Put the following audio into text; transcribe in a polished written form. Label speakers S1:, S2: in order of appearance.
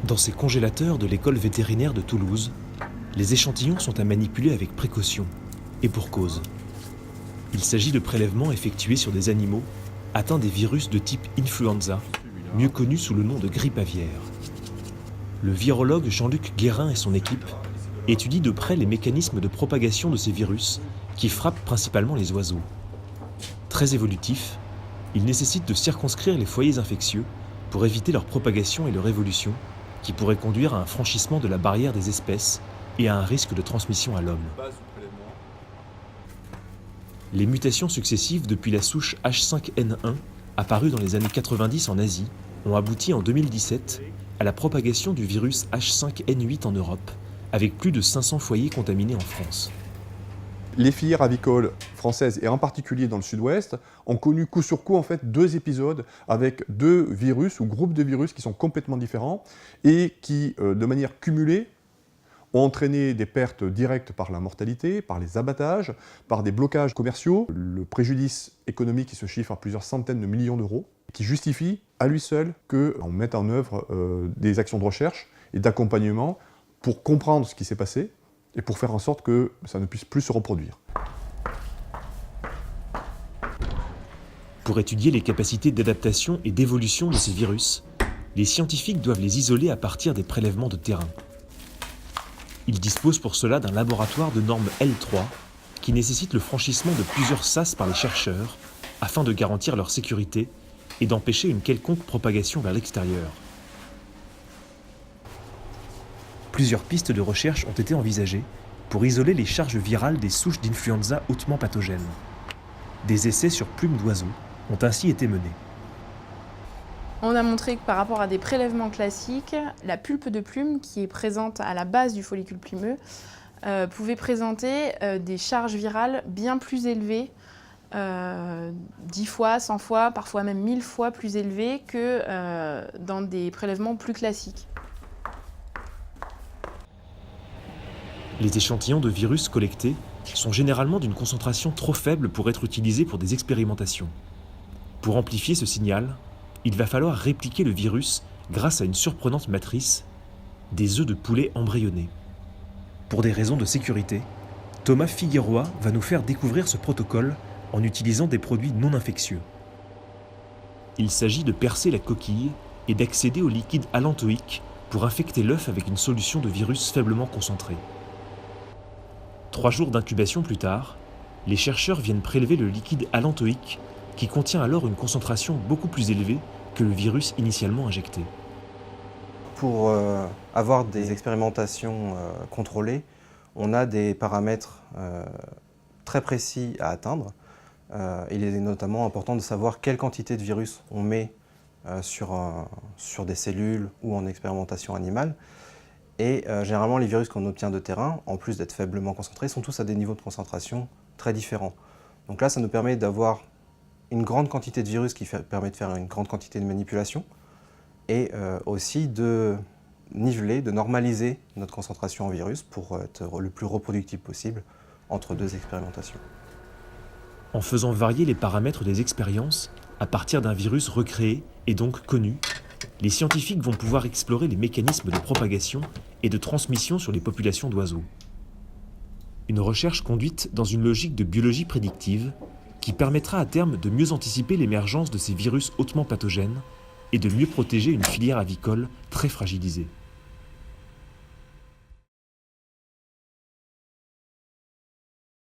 S1: Dans ces congélateurs de l'école vétérinaire de Toulouse, les échantillons sont à manipuler avec précaution, et pour cause. Il s'agit de prélèvements effectués sur des animaux atteints des virus de type influenza, mieux connus sous le nom de grippe aviaire. Le virologue Jean-Luc Guérin et son équipe étudient de près les mécanismes de propagation de ces virus qui frappent principalement les oiseaux. Très évolutifs, ils nécessitent de circonscrire les foyers infectieux pour éviter leur propagation et leur évolution, qui pourrait conduire à un franchissement de la barrière des espèces et à un risque de transmission à l'homme. Les mutations successives depuis la souche H5N1, apparue dans les années 90 en Asie, ont abouti en 2017 à la propagation du virus H5N8 en Europe, avec plus de 500 foyers contaminés en France.
S2: Les filières avicoles françaises, et en particulier dans le sud-ouest, ont connu coup sur coup en fait 2 épisodes avec 2 virus ou groupes de virus qui sont complètement différents et qui, de manière cumulée, ont entraîné des pertes directes par la mortalité, par les abattages, par des blocages commerciaux, le préjudice économique qui se chiffre à plusieurs centaines de millions d'euros, qui justifie à lui seul qu'on mette en œuvre des actions de recherche et d'accompagnement pour comprendre ce qui s'est passé et pour faire en sorte que ça ne puisse plus se reproduire.
S1: Pour étudier les capacités d'adaptation et d'évolution de ces virus, les scientifiques doivent les isoler à partir des prélèvements de terrain. Ils disposent pour cela d'un laboratoire de norme L3 qui nécessite le franchissement de plusieurs sas par les chercheurs afin de garantir leur sécurité et d'empêcher une quelconque propagation vers l'extérieur. Plusieurs pistes de recherche ont été envisagées pour isoler les charges virales des souches d'influenza hautement pathogènes. Des essais sur plumes d'oiseaux ont ainsi été menés.
S3: On a montré que par rapport à des prélèvements classiques, la pulpe de plume, qui est présente à la base du follicule plumeux, pouvait présenter des charges virales bien plus élevées, 10 fois, 100 fois, parfois même 1000 fois plus élevées que dans des prélèvements plus classiques.
S1: Les échantillons de virus collectés sont généralement d'une concentration trop faible pour être utilisés pour des expérimentations. Pour amplifier ce signal, il va falloir répliquer le virus grâce à une surprenante matrice, des œufs de poulet embryonnés. Pour des raisons de sécurité, Thomas Figueroa va nous faire découvrir ce protocole en utilisant des produits non infectieux. Il s'agit de percer la coquille et d'accéder au liquide allantoïque pour infecter l'œuf avec une solution de virus faiblement concentrée. 3 jours d'incubation plus tard, les chercheurs viennent prélever le liquide allantoïque qui contient alors une concentration beaucoup plus élevée que le virus initialement injecté.
S4: Pour avoir des expérimentations contrôlées, on a des paramètres très précis à atteindre. Il est notamment important de savoir quelle quantité de virus on met sur des cellules ou en expérimentation animale. Et généralement, les virus qu'on obtient de terrain, en plus d'être faiblement concentrés, sont tous à des niveaux de concentration très différents. Donc là, ça nous permet d'avoir une grande quantité de virus qui permet de faire une grande quantité de manipulation et aussi de niveler, de normaliser notre concentration en virus pour être le plus reproductible possible entre 2 expérimentations.
S1: En faisant varier les paramètres des expériences à partir d'un virus recréé et donc connu, les scientifiques vont pouvoir explorer les mécanismes de propagation et de transmission sur les populations d'oiseaux. Une recherche conduite dans une logique de biologie prédictive qui permettra à terme de mieux anticiper l'émergence de ces virus hautement pathogènes et de mieux protéger une filière avicole très fragilisée.